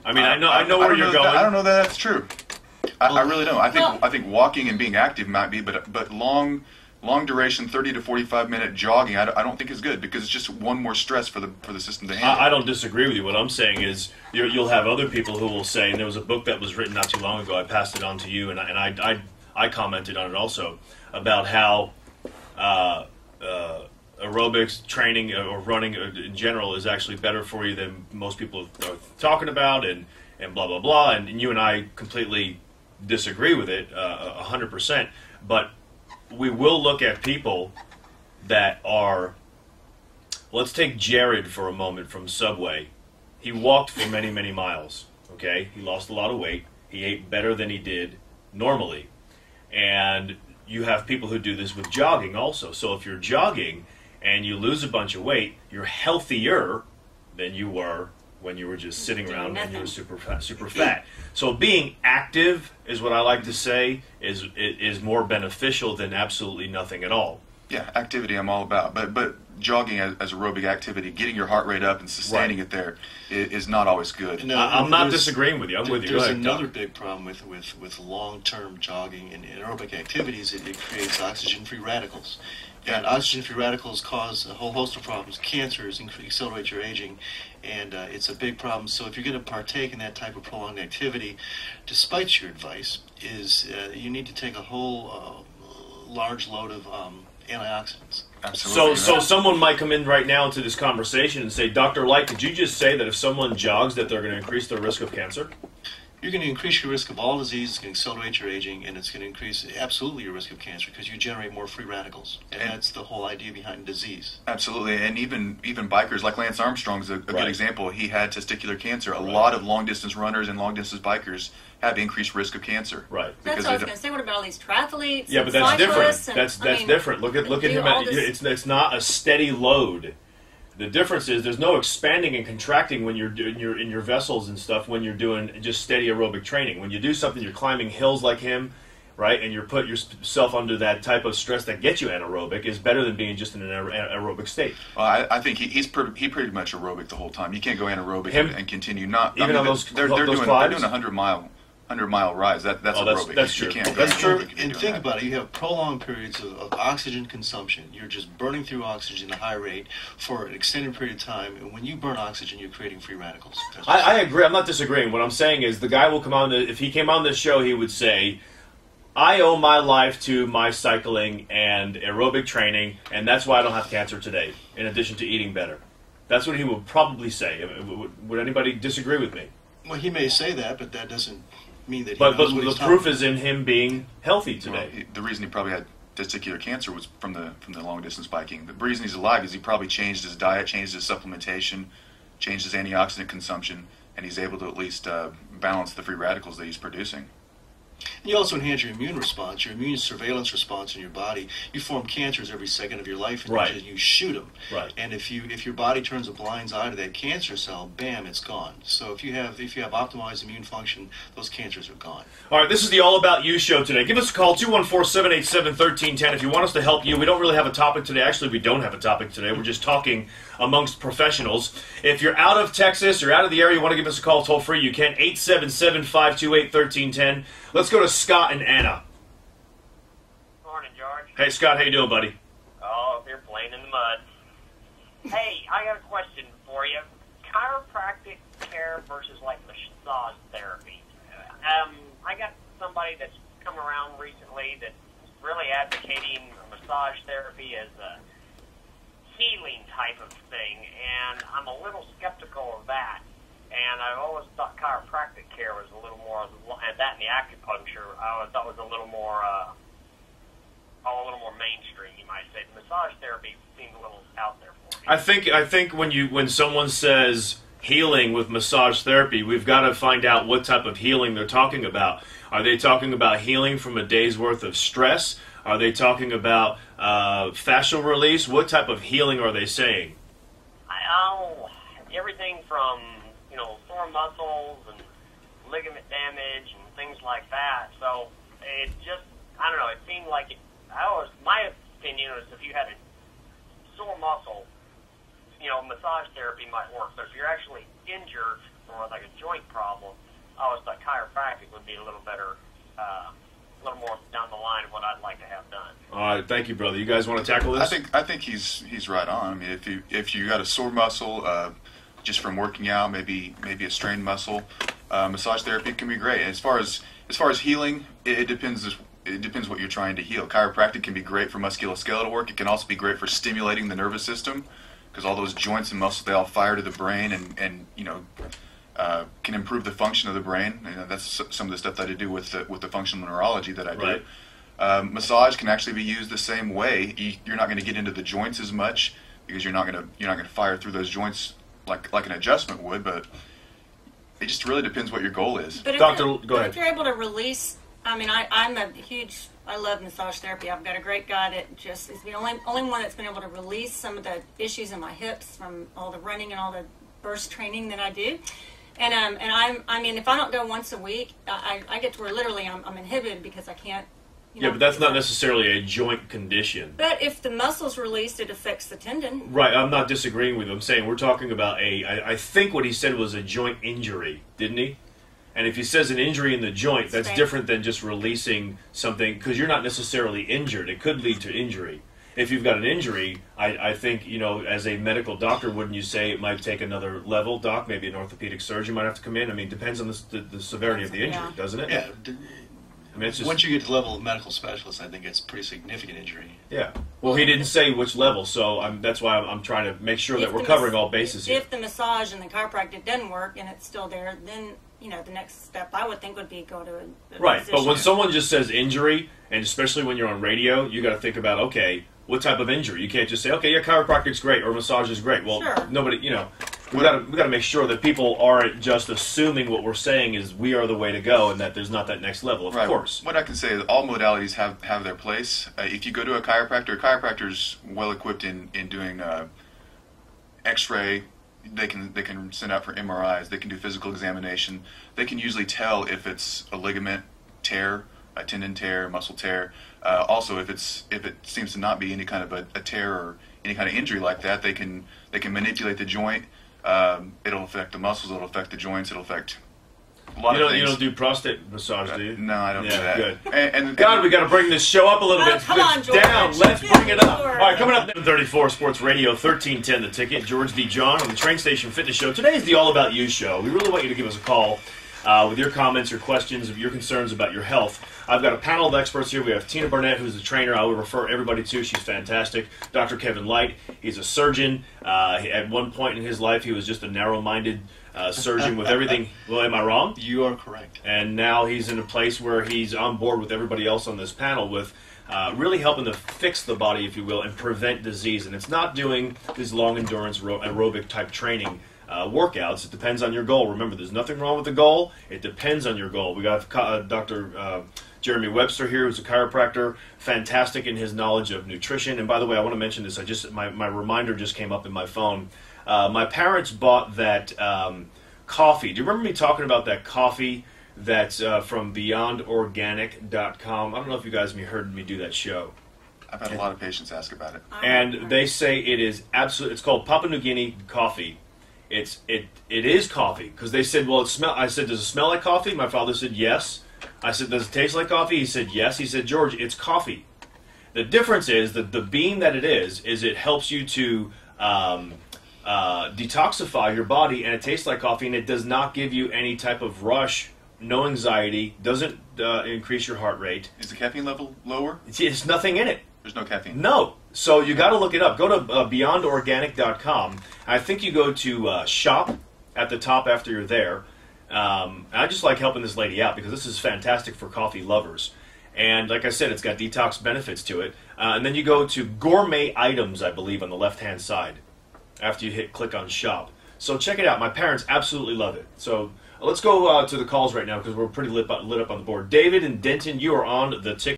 I mean, I know where you're going. I don't know that that's true. I really don't. I think walking and being active might be, but long duration, 30 to 45-minute jogging, I don't think is good, because it's just one more stress for the system to handle. I don't disagree with you. What I'm saying is you'll have other people who will say, and there was a book that was written not too long ago, I passed it on to you, and I commented on it also, about how aerobics training or running in general is actually better for you than most people are talking about, and blah, blah, blah, and you and I completely disagree with it 100%, but we will look at people that are, let's take Jared for a moment from Subway. He walked for many, many miles, okay? He lost a lot of weight. He ate better than he did normally. And you have people who do this with jogging also. So if you're jogging and you lose a bunch of weight, you're healthier than you were when you were just sitting around when you were super fat. So being active is what I like to say is more beneficial than absolutely nothing at all. Yeah, activity I'm all about, but jogging as aerobic activity, getting your heart rate up and sustaining it there is not always good. No, I'm not disagreeing with you. I'm with you. There's another big problem with long-term jogging and aerobic activities. It creates oxygen-free radicals. And oxygen-free radicals cause a whole host of problems. Cancers, accelerate your aging, and it's a big problem. So if you're going to partake in that type of prolonged activity, despite your advice, you need to take a whole large load of antioxidants. Absolutely. So someone might come in right now into this conversation and say, Dr. Light, did you just say that if someone jogs that they're going to increase their risk of cancer? You're going to increase your risk of all disease, it's going to accelerate your aging, and it's going to increase absolutely your risk of cancer because you generate more free radicals. And that's the whole idea behind disease. Absolutely. And even bikers like Lance Armstrong's a good example. He had testicular cancer. A lot of long-distance runners and long-distance bikers have increased risk of cancer. Right. That's what I was going to say. What about all these triathletes? Yeah, but that's different. That's different. Look at him. It's not a steady load. The difference is there's no expanding and contracting when you're doing in your vessels and stuff when you're doing just steady aerobic training. When you do something, you're climbing hills like him, right, and you're put yourself under that type of stress that gets you anaerobic is better than being just in an aerobic state. Well, I think he pretty much aerobic the whole time. You can't go anaerobic and continue not. Even on those they're doing 100-mile rides. That's aerobic. That's true. That's true. And think about it. You have prolonged periods of oxygen consumption. You're just burning through oxygen at a high rate for an extended period of time. And when you burn oxygen, you're creating free radicals. I agree. I'm not disagreeing. What I'm saying is the guy will come on. If he came on this show, he would say, I owe my life to my cycling and aerobic training, and that's why I don't have cancer today, in addition to eating better. That's what he would probably say. Would anybody disagree with me? Well, he may say that, but that doesn't mean that he But knows what the he's proof talking is in him being healthy today. Well, the reason he probably had testicular cancer was from the long distance biking. The reason he's alive is he probably changed his diet, changed his supplementation, changed his antioxidant consumption, and he's able to at least balance the free radicals that he's producing. You also enhance your immune response, your immune surveillance response in your body. You form cancers every second of your life, and you shoot them. Right. And if your body turns a blind eye to that cancer cell, bam, it's gone. So if you have optimized immune function, those cancers are gone. All right, this is the All About You show today. Give us a call, 214-787-1310. If you want us to help you, we don't really have a topic today. Actually, we don't have a topic today. We're just talking amongst professionals. If you're out of Texas or out of the area, you want to give us a call toll free, you can, 877-528-1310. Let's go to Scott and Anna. Morning, George. Hey, Scott, how you doing, buddy? Oh, if you're playing in the mud. Hey, I got a question for you. Chiropractic care versus, like, massage therapy. I got somebody that's come around recently that's really advocating massage therapy as a healing type of thing, and I'm a little skeptical of that. And I've always thought chiropractic care was a little more, and that and the acupuncture, I always thought was a little more mainstream, you might say. The massage therapy seems a little out there for me. I think when someone says healing with massage therapy, we've got to find out what type of healing they're talking about. Are they talking about healing from a day's worth of stress? Are they talking about fascial release? What type of healing are they saying? Everything from sore muscles and ligament damage and things like that. So it just, I don't know, it seemed like my opinion was if you had a sore muscle, massage therapy might work. But if you're actually injured or like a joint problem, problem. I always thought chiropractic would be a little better, a little more down the line of what I'd like to have done. All right, thank you, brother. You guys want to tackle this? I think he's right on. I mean, if you got a sore muscle just from working out, maybe a strained muscle, massage therapy can be great. And as far as healing, it depends. It depends what you're trying to heal. Chiropractic can be great for musculoskeletal work. It can also be great for stimulating the nervous system, because all those joints and muscles, they all fire to the brain, and can improve the function of the brain. That's some of the stuff that I do with the functional neurology that I do. Right. Massage can actually be used the same way. You're not going to get into the joints as much because you're not going to fire through those joints like an adjustment would. But it just really depends what your goal is. But Doctor, go ahead. If you're able to release, I mean, I love massage therapy. I've got a great guy that just is the only one that's been able to release some of the issues in my hips from all the running and all the burst training that I do. And I mean, if I don't go once a week, I get to where literally I'm inhibited because I can't. Yeah, but that's not necessarily a joint condition. But if the muscle's released, it affects the tendon. Right, I'm not disagreeing with you. I'm saying we're talking about I think what he said was a joint injury, didn't he? And if he says an injury in the joint, that's different than just releasing something, because you're not necessarily injured. It could lead to injury. If you've got an injury, I think, as a medical doctor, wouldn't you say it might take another level, Doc? Maybe an orthopedic surgeon might have to come in. I mean, it depends on the severity of the injury, doesn't it? Yeah. I mean, it's just, once you get to the level of medical specialist, I think it's a pretty significant injury. Yeah. Well, he didn't say which level, so that's why I'm trying to make sure that we're covering all bases here. If the massage and the chiropractic doesn't work and it's still there, then the next step I would think would be go to a right. physician. But when someone just says injury, and especially when you're on radio, you got to think about, okay, what type of injury? You can't just say, okay, yeah, chiropractic's great or massage is great. Well, sure. Nobody, we got to make sure that people aren't just assuming what we're saying is we are the way to go, and that there's not that next level. Of course. What I can say is all modalities have their place. If you go to a chiropractor's well equipped in doing X-ray. They can send out for MRIs. They can do physical examination. They can usually tell if it's a ligament tear, a tendon tear, a muscle tear. Also, if it seems to not be any kind of a tear or any kind of injury like that, they can manipulate the joint. It'll affect the muscles. It'll affect the joints. It'll affect a lot of things. You don't do prostate massage, do you? No, I don't do that. Good. And God, we got to bring this show up a little bit. Come on, George. Down. Let's bring it up. George. All right, coming up, 34 Sports Radio, 1310 The Ticket. George DeJohn on the Train Station Fitness Show. Today is the All About You show. We really want you to give us a call with your comments, your questions, your concerns about your health. I've got a panel of experts here. We have Tina Barnett, who's a trainer I would refer everybody to. She's fantastic. Dr. Kevin Light, he's a surgeon. At one point in his life, he was just a narrow-minded surgeon with everything. Well, am I wrong? You are correct. And now he's in a place where he's on board with everybody else on this panel with really helping to fix the body, if you will, and prevent disease. And it's not doing these long-endurance aerobic-type training workouts. It depends on your goal. Remember, there's nothing wrong with the goal. It depends on your goal. We got Dr. Jeremy Webster here, who's a chiropractor, fantastic in his knowledge of nutrition. And by the way, I want to mention this. My reminder just came up in my phone. My parents bought that coffee. Do you remember me talking about that coffee that's from BeyondOrganic.com? I don't know if you guys heard me do that show. I've had a lot of patients ask about it. And they say it is absolutely. It's called Papua New Guinea coffee. It is coffee, because they said, well, I said, does it smell like coffee? My father said yes. I said, does it taste like coffee? He said yes. He said, George, it's coffee. The difference is that the bean that it is it helps you to detoxify your body, and it tastes like coffee, and it does not give you any type of rush, no anxiety, doesn't increase your heart rate. Is the caffeine level lower? It's nothing in it. There's no caffeine. No. So you got to look it up. Go to BeyondOrganic.com. I think you go to shop at the top after you're there. I just like helping this lady out because this is fantastic for coffee lovers. And like I said, it's got detox benefits to it. And then you go to gourmet items, I believe, on the left-hand side after you click on shop. So check it out. My parents absolutely love it. So let's go to the calls right now because we're pretty lit up on the board. David and Denton, you are on the ticket.